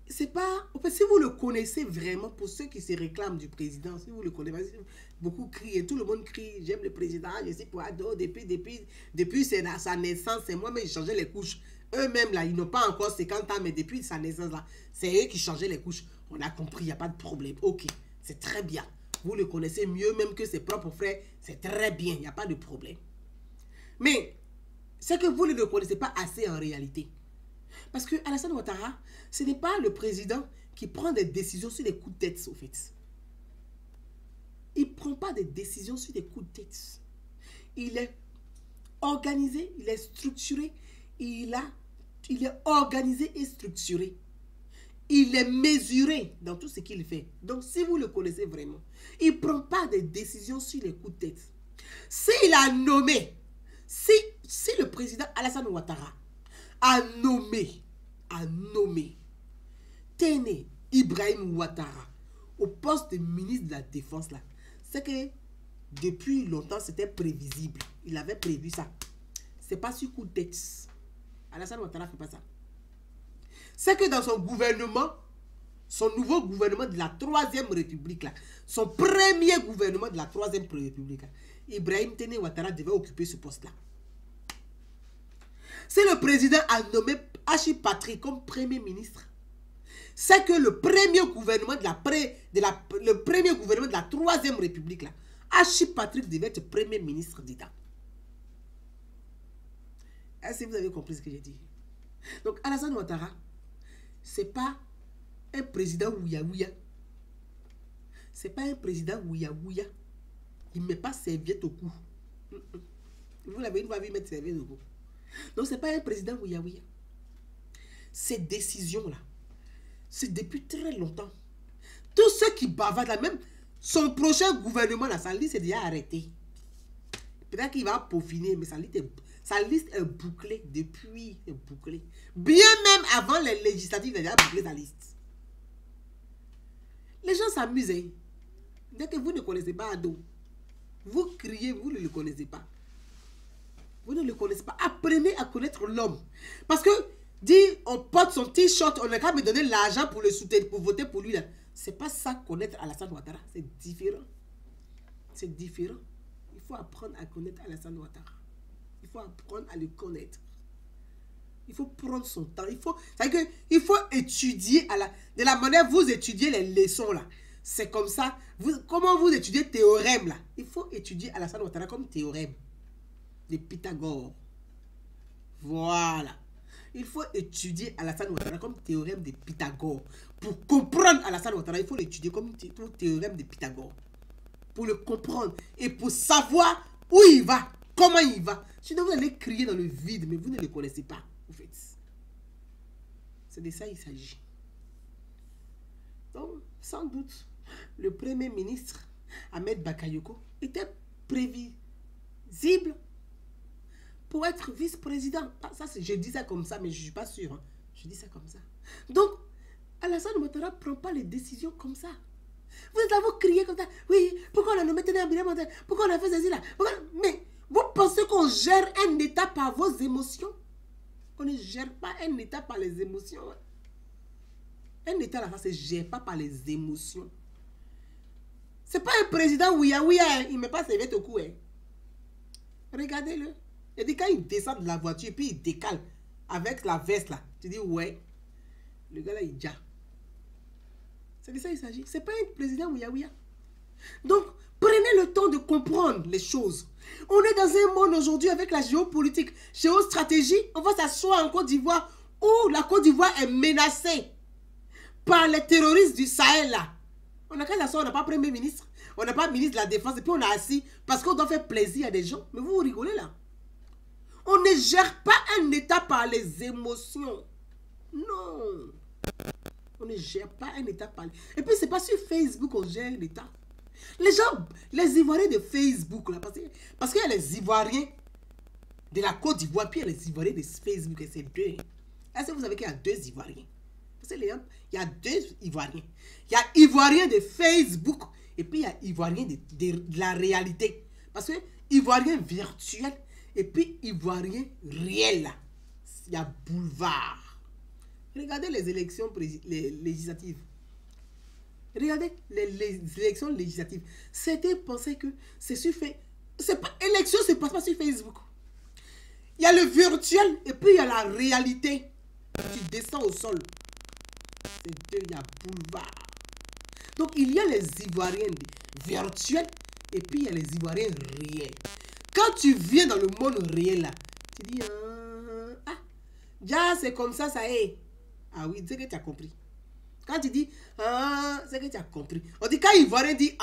[SPEAKER 1] c'est pas... Si vous le connaissez vraiment, pour ceux qui se réclament du président, si vous le connaissez, beaucoup crient, tout le monde crie, j'aime le président, je suis pour Ado, depuis sa naissance, c'est moi-même, j'ai changé les couches. Eux-mêmes, là, ils n'ont pas encore 50 ans, mais depuis sa naissance, là, c'est eux qui changeaient les couches. On a compris, il n'y a pas de problème. Ok, c'est très bien. Vous le connaissez mieux même que ses propres frères, c'est très bien, il n'y a pas de problème. Mais, c'est que vous ne le connaissez pas assez en réalité. Parce que Alassane Ouattara, ce n'est pas le président qui prend des décisions sur des coups de tête, au fait. Il ne prend pas des décisions sur des coups de tête. Il est organisé, il est structuré, il est organisé et structuré. Il est mesuré dans tout ce qu'il fait. Donc, si vous le connaissez vraiment, il ne prend pas des décisions sur les coups de tête. S'il a nommé, si le président Alassane Ouattara a nommé Téné Ibrahim Ouattara au poste de ministre de la Défense, là, c'est que depuis longtemps, c'était prévisible. Il avait prévu ça. C'est pas sur coup de tête. Alassane Ouattara ne fait pas ça. C'est que dans son gouvernement, son nouveau gouvernement de la 3e République, là, son premier gouvernement de la 3e République, là, Ibrahim Téné Ouattara devait occuper ce poste-là. Si le président a nommé Hachi Patrick comme premier ministre, c'est que le premier gouvernement de la 3e République, là, Hachi Patrick devait être premier ministre d'État. Est-ce que vous avez compris ce que j'ai dit? Donc Alassane Ouattara, c'est pas un président ouya-ouya. C'est pas un président ouya-ouya. Il ne met pas serviette au cou. Vous l'avez une fois vu mettre serviette au cou. Donc, ce n'est pas un président ouya-ouya. Ces décisions-là, c'est depuis très longtemps. Tous ceux qui bavardent là, même son prochain gouvernement, là, sa liste est déjà arrêtée. Peut-être qu'il va peaufiner, mais sa liste est bouclée depuis. Bien même avant les législatives, il a déjà bouclé sa liste. Les gens s'amusent. Hein. Dès que vous ne connaissez pas Ado, vous criez, vous ne le connaissez pas. Vous ne le connaissez pas. Apprenez à connaître l'homme. Parce que, dire, on porte son t-shirt, on n'a qu'à me donner l'argent pour le soutenir, pour voter pour lui. C'est pas ça connaître Alassane Ouattara. C'est différent. C'est différent. Il faut apprendre à connaître Alassane Ouattara. Il faut apprendre à le connaître. Il faut prendre son temps. Il faut étudier de la manière vous étudiez les leçons là. C'est comme ça. Comment vous étudiez théorème là? Il faut étudier Alassane Ouattara comme théorème de Pythagore. Voilà. Il faut étudier Alassane Ouattara comme théorème de Pythagore. Pour comprendre Alassane Ouattara, il faut l'étudier comme théorème de Pythagore. Pour le comprendre et pour savoir où il va, comment il va. Sinon, vous allez crier dans le vide, mais vous ne le connaissez pas, en fait. C'est de ça qu'il s'agit. Donc, sans doute, le Premier ministre Ahmed Bakayoko, était prévisible pour être vice-président. Ça, je dis ça comme ça, mais je ne suis pas sûre. Hein. Je dis ça comme ça. Donc, Alassane Ouattara ne prend pas les décisions comme ça. Vous êtes là, vous criez comme ça. Oui, pourquoi on a nommé Tene Abidjan? Pourquoi on a fait ceci là? Mais vous pensez qu'on gère un État par vos émotions? On ne gère pas un État par les émotions. Un État là, ça ne se gère pas par les émotions. C'est pas un président ouïa, il ne met pas ses vêtements au cou. Hein. Regardez-le. Il dit quand il descend de la voiture et puis il décale avec la veste là. Tu dis ouais, le gars là il déjà. C'est de ça qu'il s'agit. C'est pas un président ouïa. Donc, prenez le temps de comprendre les choses. On est dans un monde aujourd'hui avec la géopolitique, géostratégie. On va s'asseoir en Côte d'Ivoire où la Côte d'Ivoire est menacée par les terroristes du Sahel là. On n'a qu'à s'asseoir, on n'a pas premier ministre, on n'a pas ministre de la Défense et puis on a assis parce qu'on doit faire plaisir à des gens. Mais vous rigolez là. On ne gère pas un État par les émotions. Non. On ne gère pas un État par les... Et puis c'est pas sur Facebook qu'on gère un État. Les gens, les Ivoiriens de Facebook là, parce qu'il y a les Ivoiriens de la Côte d'Ivoire, puis il y a les Ivoiriens de Facebook, et c'est deux. Est-ce que vous savez qu'il y a deux Ivoiriens? Parce que il y a deux Ivoiriens. Il y a Ivoiriens de Facebook et puis il y a Ivoiriens de la réalité. Parce que Ivoirien virtuel et puis Ivoirien réel. Il y a boulevard. Regardez les élections législatives. Regardez les élections législatives. Certains pensaient que c'est sur Facebook. C'est pas élection, se passe pas sur Facebook. Il y a le virtuel et puis il y a la réalité. Tu descends au sol. C'est deux, il y a boulevard. Donc il y a les Ivoiriens virtuels et puis il y a les Ivoiriens réels. Quand tu viens dans le monde réel là, tu dis déjà c'est comme ça est. Ah oui, c'est que tu as compris. Quand tu dis c'est que tu as compris. On dit quand l'Ivoirien dit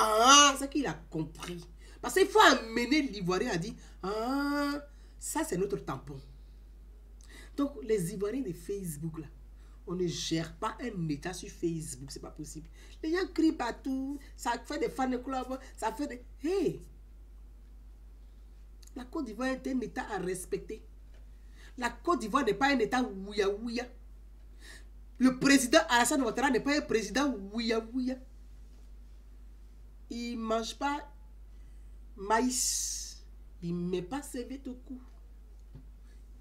[SPEAKER 1] c'est qu'il a compris. Parce qu'il faut amener l'Ivoirien à dire ça c'est notre tampon. Donc les Ivoiriens de Facebook là, on ne gère pas un État sur Facebook, c'est pas possible. Les gens crient partout, ça fait des fan clubs, ça fait des... Hey! La Côte d'Ivoire est un État à respecter. La Côte d'Ivoire n'est pas un État ouïa. Le président Alassane Ouattara n'est pas un président ouïa. Il ne mange pas maïs. Il ne met pas ses vêtements au cou.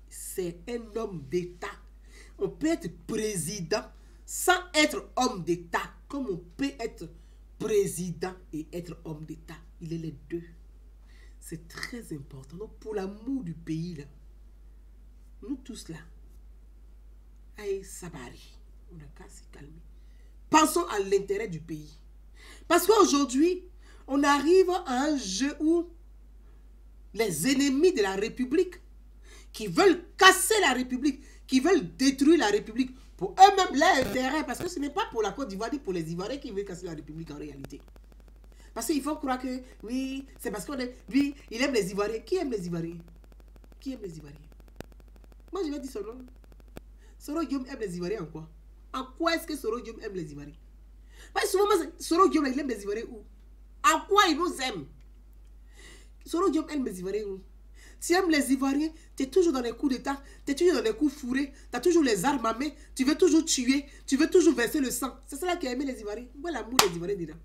[SPEAKER 1] C'est un homme d'État. On peut être président sans être homme d'État, comme on peut être président et être homme d'État. Il est les deux. C'est très important. Donc, pour l'amour du pays, là, nous tous là, aïe, Sabari, on a qu'à se calmer. Pensons à l'intérêt du pays. Parce qu'aujourd'hui, on arrive à un jeu où les ennemis de la République qui veulent casser la République, qui veulent détruire la République pour eux-mêmes leur intérêt, parce que ce n'est pas pour la Côte d'Ivoire ni pour les Ivoiriens qui veulent casser la République en réalité. Parce qu'il faut croire que, oui, c'est parce qu'on est, oui, il aime les Ivoiriens. Qui aime les Ivoiriens? Qui aime les Ivoiriens? Moi, je vais dire son nom. Soro Guillaume aime les Ivoiriens en quoi? En quoi est-ce que Soro Guillaume aime les Ivoiriens? Parce que souvent, Soro Guillaume, il aime les Ivoiriens où? En quoi il nous aime? Soro Guillaume aime les Ivoiriens où? Tu aimes les Ivoiriens, tu es toujours dans les coups d'État, tu es toujours dans les coups fourrés, tu as toujours les armes à main, tu veux toujours tuer, tu veux toujours verser le sang. C'est cela qui a aimé les Ivoiriens. Où est l'amour des Ivoiriens dedans?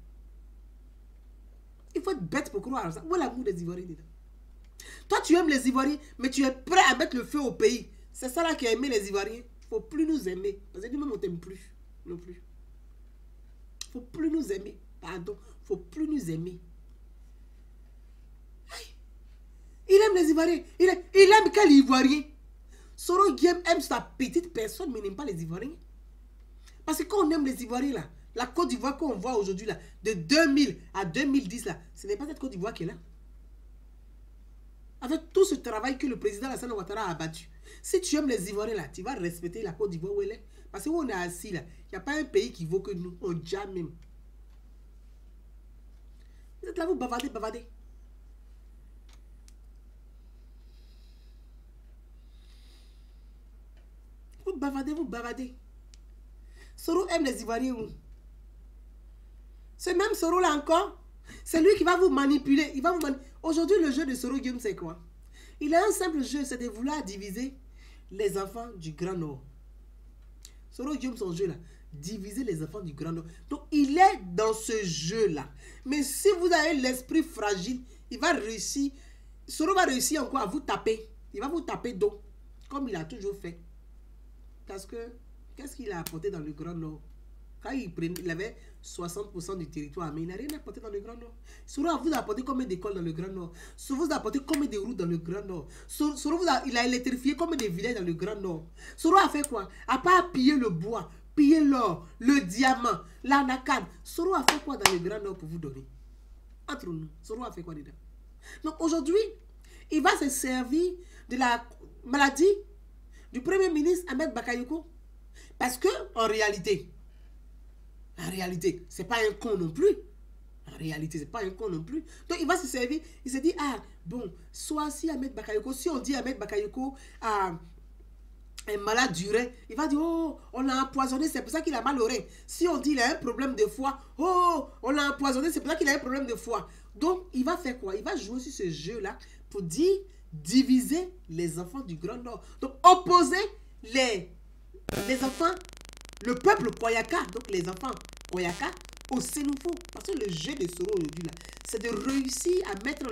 [SPEAKER 1] Il faut être bête pour croire à ça. Où est l'amour des Ivoiriens dedans? Toi, tu aimes les Ivoiriens, mais tu es prêt à mettre le feu au pays. C'est ça là qui a aimé les Ivoiriens. Il ne faut plus nous aimer. Parce que nous-mêmes, on ne t'aime plus. Non plus. Il ne faut plus nous aimer. Pardon. Il ne faut plus nous aimer. Il aime les Ivoiriens. Il aime quel Ivoirien? Soro Guillaume aime sa petite personne, mais n'aime pas les Ivoiriens. Parce que quand on aime les Ivoiriens, là, la Côte d'Ivoire qu'on voit aujourd'hui, là, de 2000 à 2010, là, ce n'est pas cette Côte d'Ivoire qui est là. Avec tout ce travail que le président Alassane Ouattara a abattu. Si tu aimes les Ivoiriens, là, tu vas respecter la Côte d'Ivoire où elle est. Parce que où on est assis, là, il n'y a pas un pays qui vaut que nous. On déjà même. Vous êtes là, vous bavardez. Vous bavardez. Soro aime les Ivoiriens où? Ce même Soro là encore, C'est lui qui va vous manipuler. Il va vous Aujourd'hui, le jeu de Soro Guillaume, c'est quoi? Il a un simple jeu, c'est de vouloir diviser les enfants du Grand Nord. Soro Guillaume, son jeu là, diviser les enfants du Grand Nord. Donc, il est dans ce jeu-là. Mais si vous avez l'esprit fragile, il va réussir. Soro va réussir encore à vous taper. Il va vous taper d'eau, comme il a toujours fait. Parce que, qu'est-ce qu'il a apporté dans le Grand Nord? Quand il avait 60% du territoire, mais il n'a rien apporté dans le Grand Nord. Soro vous a apporté combien d'écoles dans le Grand Nord? Soro vous a apporté combien de routes dans le Grand Nord? Soro il a électrifié combien de villages dans le Grand Nord? Soro a fait quoi? À part piller le bois, piller l'or, le diamant, l'anacane. Soro a fait quoi dans le Grand Nord pour vous donner? Entre nous, Soro a fait quoi dedans? Donc aujourd'hui, il va se servir de la maladie du Premier ministre Ahmed Bakayoko. Parce que, en réalité, c'est pas un con non plus. En réalité, c'est pas un con non plus. Donc, il va se servir. Il se dit, ah, bon, soit si Ahmed Bakayoko, si on dit Ahmed Bakayoko a un malade du rein, il va dire, oh, on l'a empoisonné, c'est pour ça qu'il a mal au rein. Si on dit il a un problème de foie, oh, on l'a empoisonné, c'est pour ça qu'il a un problème de foie. Donc, il va faire quoi? Il va jouer sur ce jeu-là pour dire, diviser les enfants du Grand Nord. Donc, opposer les enfants, le peuple Koyaka, donc les enfants Koyaka, au Sénoufo. Parce que le jeu de Soro aujourd'hui, c'est de réussir à mettre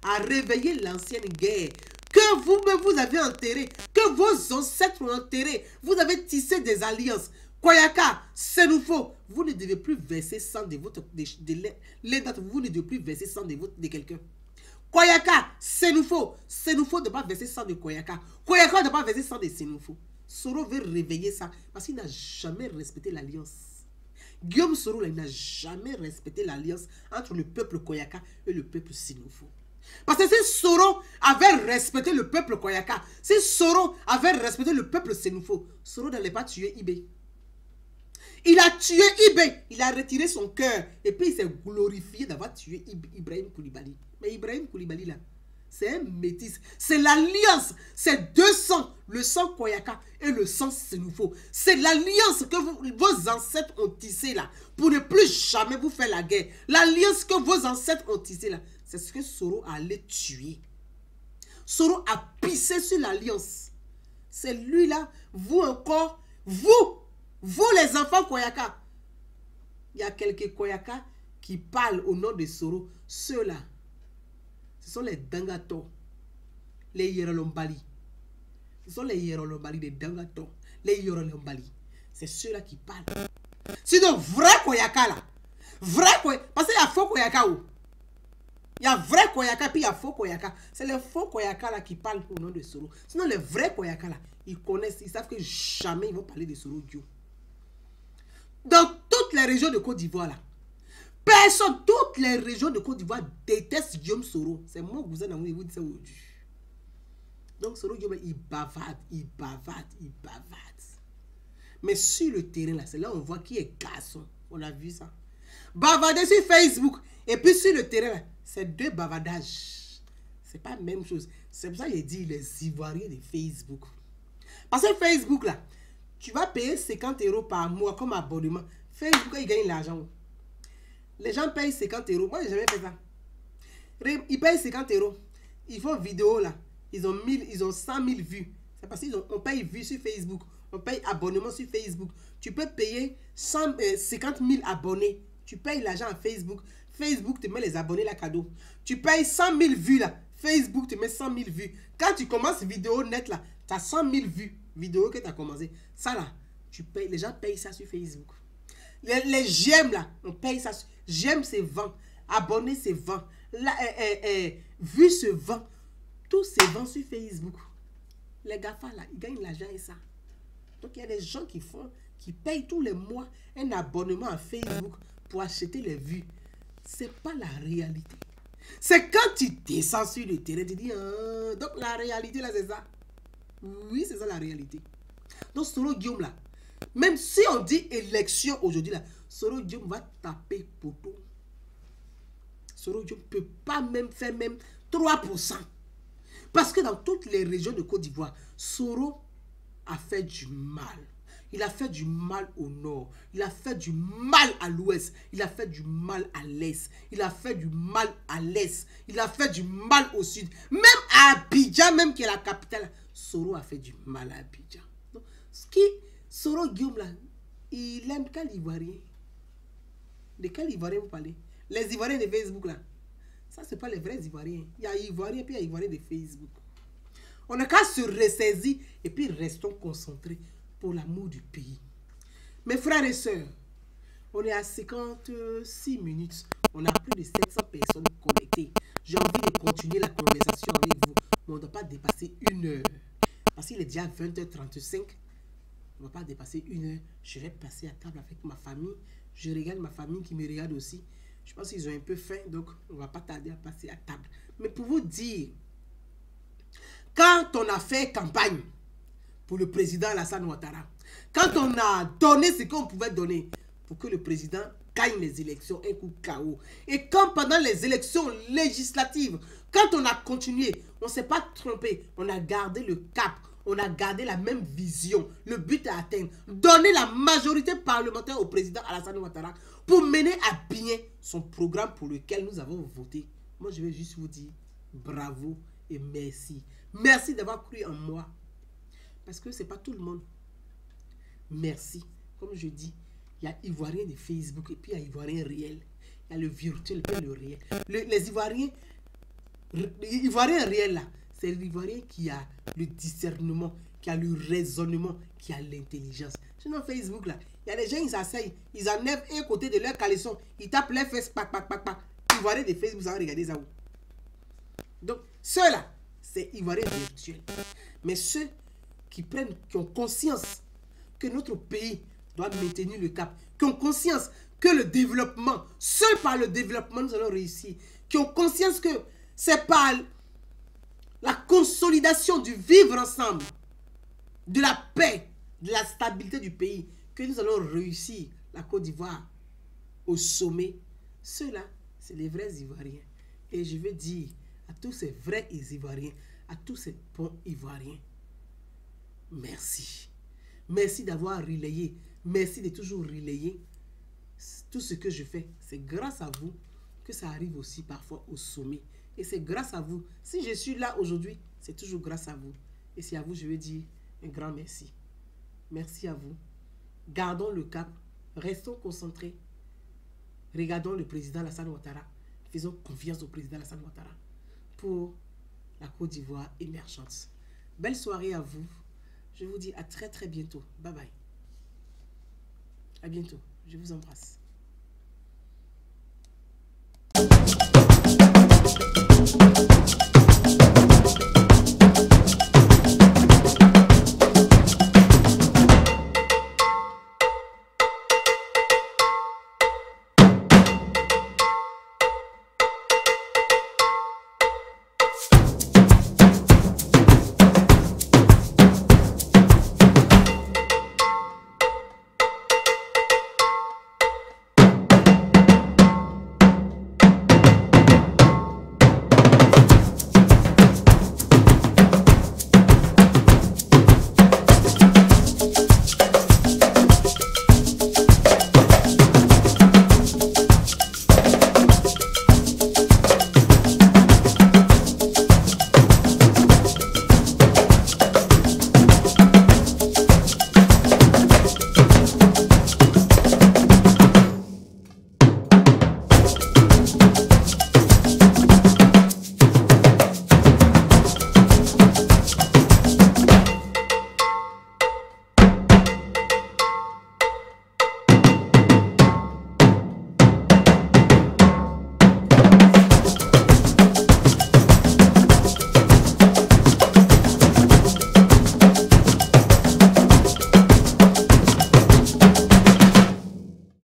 [SPEAKER 1] à réveiller l'ancienne guerre que vous avez enterré, que vos ancêtres ont enterré. Vous avez tissé des alliances. Koyaka, Sénoufo, vous ne devez plus verser sang de votre vous ne devez plus verser sang de quelqu'un. Koyaka, Sénoufo ne doit pas verser sang de Koyaka. Koyaka ne doit pas verser sang de Sénoufo. Soro veut réveiller ça parce qu'il n'a jamais respecté l'alliance. Guillaume Soro, il n'a jamais respecté l'alliance entre le peuple Koyaka et le peuple Sénoufo. Parce que si Soro avait respecté le peuple Koyaka, si Soro avait respecté le peuple Sénoufo, Soro n'allait pas tuer Ibé. Il a tué Ibé, il a retiré son cœur et puis il s'est glorifié d'avoir tué Ibrahim Koulibaly. Mais Ibrahim Koulibaly là, c'est un métis. C'est l'alliance. C'est deux sangs. Le sang Koyaka et le sang Sénoufo. C'est l'alliance que vos ancêtres ont tissée là. Pour ne plus jamais vous faire la guerre. L'alliance que vos ancêtres ont tissée là. C'est ce que Soro allait tuer. Soro a pissé sur l'alliance. C'est lui là. Vous encore. Vous les enfants Koyaka. Il y a quelques Koyaka qui parlent au nom de Soro. Ceux-là. Ce sont les Dangato, les Yerolombali. Ce sont les Yerolombali, les Dangato, les Yerolombali. C'est ceux-là qui parlent. Sinon, vrai Koyaka là. Vrai Koyaka. Parce qu'il y a faux Koyaka où? Il y a vrai Koyaka puis il y a faux Koyaka. C'est les faux Koyaka là qui parlent au nom de Soro. Sinon, les vrais Koyaka là, ils connaissent, ils savent que jamais ils vont parler de Soro Dio. Dans toutes les régions de Côte d'Ivoire là, personne, toutes les régions de Côte d'Ivoire détestent Guillaume Soro. C'est mon cousin dans vous dit ça aujourd'hui. Donc Soro Guillaume, il bavade. Mais sur le terrain là, c'est là où on voit qui est garçon. On a vu ça. Bavader sur Facebook. Et puis sur le terrain là, c'est deux bavadages. C'est pas la même chose. C'est pour ça qu'il dit les Ivoiriens de Facebook. Parce que Facebook là, tu vas payer 50 € par mois comme abonnement. Facebook, il gagne l'argent. Les gens payent 50 €. Moi, j'ai jamais fait ça. Ils payent 50 €. Ils font vidéo là. Ils ont 100 000 vues. C'est parce qu'on paye vues sur Facebook. On paye abonnement sur Facebook. Tu peux payer 50 000 abonnés. Tu payes l'argent à Facebook. Facebook te met les abonnés là cadeau. Tu payes 100 000 vues là. Facebook te met 100 000 vues. Quand tu commences vidéo net là, tu as 100 000 vues. Vidéo que tu as commencé. Ça là, tu payes. Les gens payent ça sur Facebook. Les j'aime là, on paye ça. J'aime se vend. Abonné se vend. Vue se vend. Tout se vend sur Facebook. Les GAFA là, ils gagnent l'argent et ça. Donc il y a des gens qui payent tous les mois un abonnement à Facebook pour acheter les vues. C'est pas la réalité. C'est quand tu descends sur le terrain, tu dis, ah, donc la réalité là c'est ça. Oui, c'est ça la réalité. Donc Soro Guillaume là, même si on dit élection aujourd'hui là, Soro Guillaume va taper poteau. Soro Guillaume ne peut pas même faire même 3%. Parce que dans toutes les régions de Côte d'Ivoire, Soro a fait du mal. Il a fait du mal au nord. Il a fait du mal à l'ouest. Il a fait du mal à l'est. Il a fait du mal à l'est. Il a fait du mal au sud. Même à Abidjan, même qui est la capitale, Soro a fait du mal à Abidjan. Donc, Soro Guillaume, là, il aime quel Ivoirien? De quel Ivoirien vous parlez? Les Ivoiriens de Facebook, là. Ça, c'est pas les vrais Ivoiriens. Il y a Ivoiriens, puis il y a Ivoiriens de Facebook. On n'a qu'à se ressaisir et puis restons concentrés pour l'amour du pays. Mes frères et sœurs, on est à 56 minutes. On a plus de 700 personnes connectées. J'ai envie de continuer la conversation avec vous, mais on ne doit pas dépasser 1 heure. Parce qu'il est déjà 20h35. On ne va pas dépasser 1 heure. Je vais passer à table avec ma famille. Je regarde ma famille qui me regarde aussi. Je pense qu'ils ont un peu faim, donc on ne va pas tarder à passer à table. Mais pour vous dire, quand on a fait campagne pour le président Alassane Ouattara, quand on a donné ce qu'on pouvait donner pour que le président gagne les élections, un coup KO, et quand pendant les élections législatives, quand on a continué, on ne s'est pas trompé, on a gardé le cap, on a gardé la même vision, le but à atteindre, donner la majorité parlementaire au président Alassane Ouattara pour mener à bien son programme pour lequel nous avons voté. Moi, je vais juste vous dire bravo et merci. Merci d'avoir cru en moi. Parce que ce n'est pas tout le monde. Merci. Comme je dis, il y a Ivoiriens de Facebook et puis il y a Ivoiriens réels. Il y a le virtuel et puis le réel. Les Ivoiriens réels là, c'est l'Ivoirien qui a le discernement, qui a le raisonnement, qui a l'intelligence. Sinon Facebook là, il y a des gens, ils s'asseyent, ils enlèvent un côté de leur caleçon, ils tapent les fesses, pac, pac, pac, pac. Ivoiriens de Facebook, vous allez regarder ça où. Donc, ceux-là, c'est Ivoiriens virtuels. Mais ceux qui ont conscience que notre pays doit maintenir le cap, qui ont conscience que le développement, seul par le développement, nous allons réussir, qui ont conscience que c'est par la consolidation du vivre ensemble, de la paix, de la stabilité du pays, que nous allons réussir la Côte d'Ivoire au sommet. Ceux-là, c'est les vrais Ivoiriens. Et je veux dire à tous ces vrais Ivoiriens, à tous ces bons Ivoiriens, merci. Merci d'avoir relayé. Merci de toujours relayer. Tout ce que je fais, c'est grâce à vous que ça arrive aussi parfois au sommet. Et c'est grâce à vous. Si je suis là aujourd'hui, c'est toujours grâce à vous. Et c'est à vous, je veux dire un grand merci. Merci à vous. Gardons le cap. Restons concentrés. Regardons le président Alassane Ouattara. Faisons confiance au président Alassane Ouattara pour la Côte d'Ivoire émergente. Belle soirée à vous. Je vous dis à très très bientôt. Bye bye. À bientôt. Je vous embrasse.